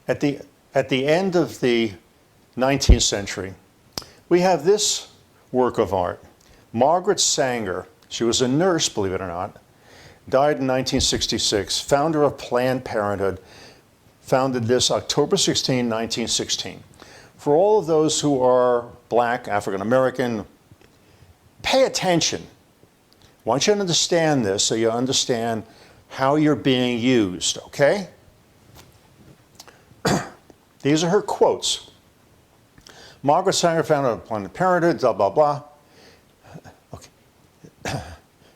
At the end of the 19th century, we have this work of art. Margaret Sanger, she was a nurse, believe it or not, died in 1966, founder of Planned Parenthood, founded this October 16, 1916. For all of those who are black, African American, pay attention. I want you to understand this so you understand how you're being used, okay? These are her quotes. Margaret Sanger founded Planned Parenthood, blah, blah, blah. Okay.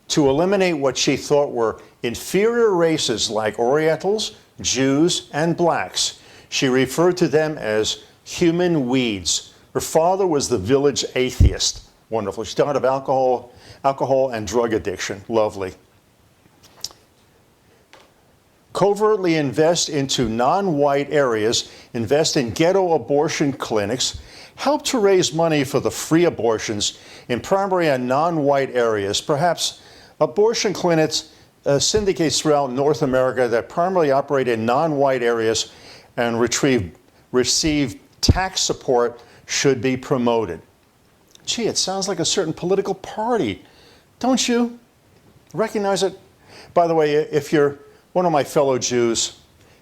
To eliminate what she thought were inferior races like Orientals, Jews, and blacks. She referred to them as human weeds. Her father was the village atheist. Wonderful. She died of alcohol and drug addiction. Lovely. Covertly invest into non-white areas, invest in ghetto abortion clinics, help to raise money for the free abortions in primary and non-white areas. Perhaps abortion clinics, syndicates throughout North America that primarily operate in non-white areas and receive tax support should be promoted. Gee, it sounds like a certain political party. Don't you recognize it? By the way, if you're one of my fellow Jews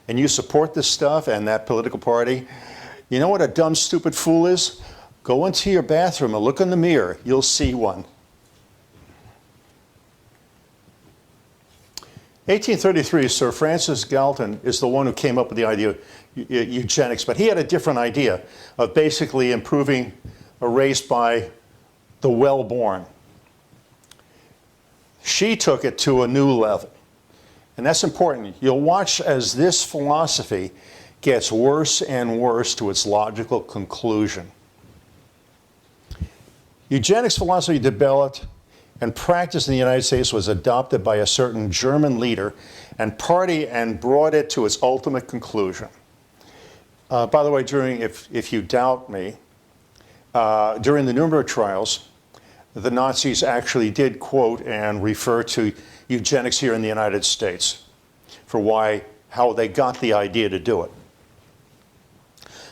and you support this stuff and that political party, you know what a dumb, stupid fool is? Go into your bathroom and look in the mirror. You'll see one. 1833, Sir Francis Galton is the one who came up with the idea of eugenics, but he had a different idea of basically improving a race by the well-born. She took it to a new level, and that's important. You'll watch as this philosophy gets worse and worse to its logical conclusion. Eugenics philosophy developed and practice in the United States was adopted by a certain German leader and party and brought it to its ultimate conclusion. By the way, if you doubt me, during the Nuremberg trials, the Nazis actually did quote and refer to eugenics here in the United States for how they got the idea to do it.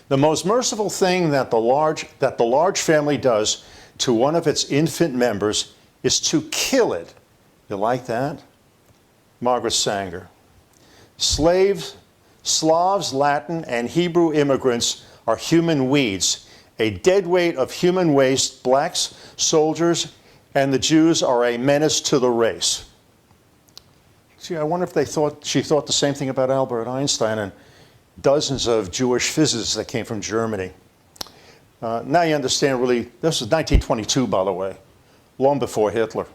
The most merciful thing that the large family does to one of its infant members is to kill it. You like that? Margaret Sanger. Slaves, Slavs, Latin, and Hebrew immigrants are human weeds, a deadweight of human waste. Blacks, soldiers, and the Jews are a menace to the race. See, I wonder if she thought the same thing about Albert Einstein and dozens of Jewish physicists that came from Germany. Now you understand really, this was 1922, by the way, long before Hitler.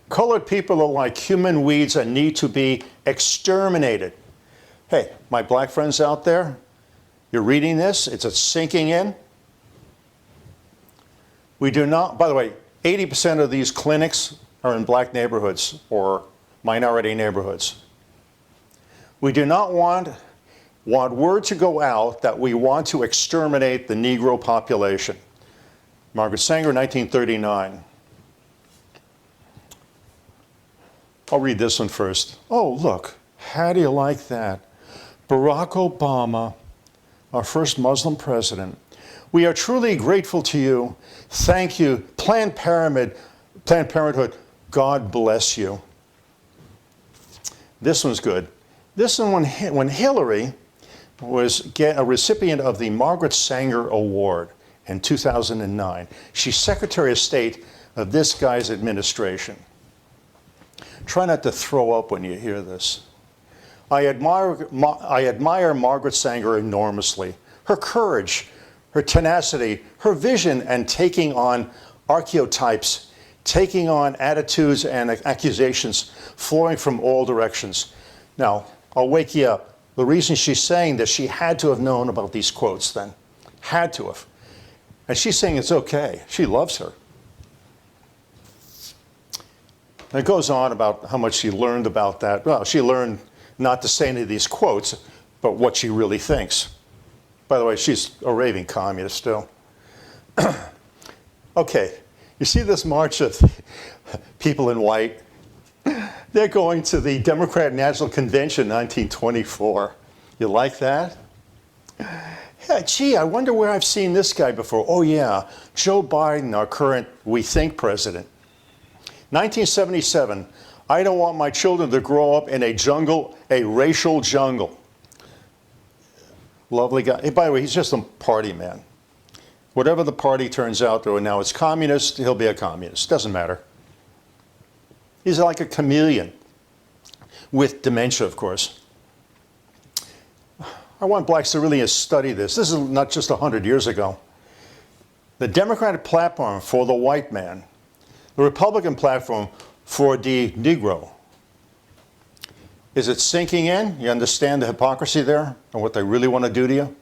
Colored people are like human weeds and need to be exterminated. Hey, my black friends out there, you're reading this, it's sinking in. We do not, by the way, 80% of these clinics are in black neighborhoods or minority neighborhoods. We do not want word to go out that we want to exterminate the Negro population. Margaret Sanger, 1939. I'll read this one first. Oh, look, how do you like that? Barack Obama, our first Muslim president. We are truly grateful to you. Thank you. Planned Parenthood, God bless you. This one's good. This one, when Hillary was a recipient of the Margaret Sanger Award in 2009. She's Secretary of State of this guy's administration. Try not to throw up when you hear this. I admire Margaret Sanger enormously. Her courage, her tenacity, her vision, and taking on archetypes, taking on attitudes and accusations flowing from all directions. Now, I'll wake you up. The reason she's saying this, she had to have known about these quotes then. Had to have. And she's saying it's okay. She loves her. And it goes on about how much she learned about that. Well, she learned not to say any of these quotes, but what she really thinks. By the way, she's a raving communist still. Okay, you see this march of people in white? They're going to the Democratic National Convention 1924. You like that? Yeah, gee, I wonder where I've seen this guy before. Oh yeah, Joe Biden, our current we think president. 1977, I don't want my children to grow up in a jungle, a racial jungle. Lovely guy. Hey, by the way, he's just a party man. Whatever the party turns out to, and now it's communist, he'll be a communist. Doesn't matter. He's like a chameleon with dementia, of course. I want blacks to really study this. This is not just 100 years ago. The Democratic platform for the white man, the Republican platform for the Negro. Is it sinking in? You understand the hypocrisy there and what they really want to do to you?